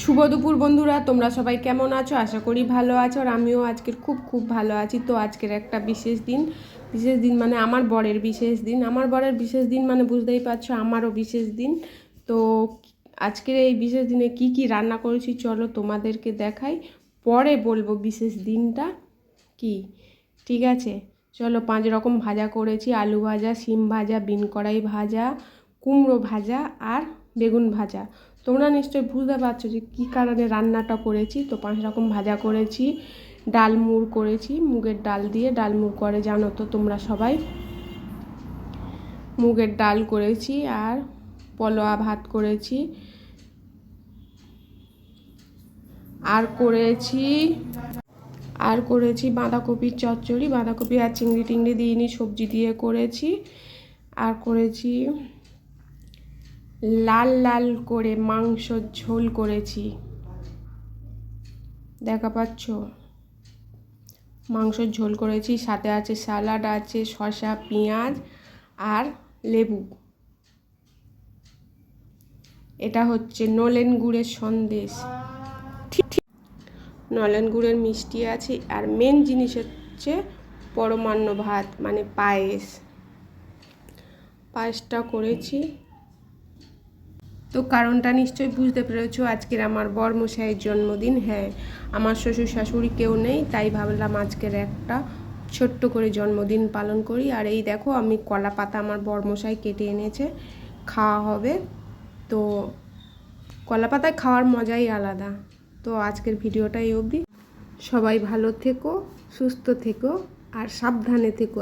শুভ দুপুর বন্ধুরা, তোমরা সবাই কেমন আছো? আশা করি ভালো আছো। আর আমিও আজকের খুব ভালো আছি। তো আজকের একটা বিশেষ দিন মানে আমার বরের বিশেষ দিন। আমার বরের বিশেষ দিন মানে বুঝতেই পারছো, আমারও বিশেষ দিন। তো আজকের এই বিশেষ দিনে কি কি রান্না করেছি চলো তোমাদেরকে দেখাই, পরে বলবো বিশেষ দিনটা কি। ঠিক আছে, চলো। 5 রকম ভাজা করেছি: আলু ভাজা, শিম ভাজা, বিন কড়াই ভাজা, কুমড়ো ভাজা আর বেগুন ভাজা। তোমরা নিশ্চয়ই বুঝতে পারছো যে কী কারণে রান্নাটা করেছি। তো 5 রকম ভাজা করেছি, ডালমুড় করেছি, মুগের ডাল দিয়ে ডালমুড় করে জানো তো তোমরা সবাই। মুগের ডাল করেছি আর পলোয়া ভাত করেছি, আর করেছি বাঁধাকপির চচ্চড়ি। বাঁধাকপি আর চিংড়ি টিংড়ি দিইনি, সবজি দিয়ে করেছি। আর করেছি লাল লাল করে মাংসর ঝোল করেছি, দেখা পাচ্ছ, মাংসের ঝোল করেছি। সাথে আছে স্যালাড, আছে শসা, পেঁয়াজ আর লেবু। এটা হচ্ছে নলেন গুড়ের সন্দেশ, নলেন গুড়ের মিষ্টি আছে। আর মেন জিনিস হচ্ছে পরমান্ন ভাত মানে পায়েসটা করেছি। তো কারণটা নিশ্চয়ই বুঝতে পেরেছো, আজকের আমার বরমশাইয়ের জন্মদিন। হ্যাঁ, আমার শ্বশুর শাশুড়ি কেউ নেই, তাই ভাবলাম আজকের একটা ছোট্ট করে জন্মদিন পালন করি। আর এই দেখো, আমি কলা পাতা আমার বরমশাই কেটে এনেছে, খাওয়া হবে। তো কলা পাতায় খাওয়ার মজাই আলাদা। তো আজকের ভিডিওটা এই অবধি। সবাই ভালো থেকো, সুস্থ থেকো আর সাবধানে থেকো।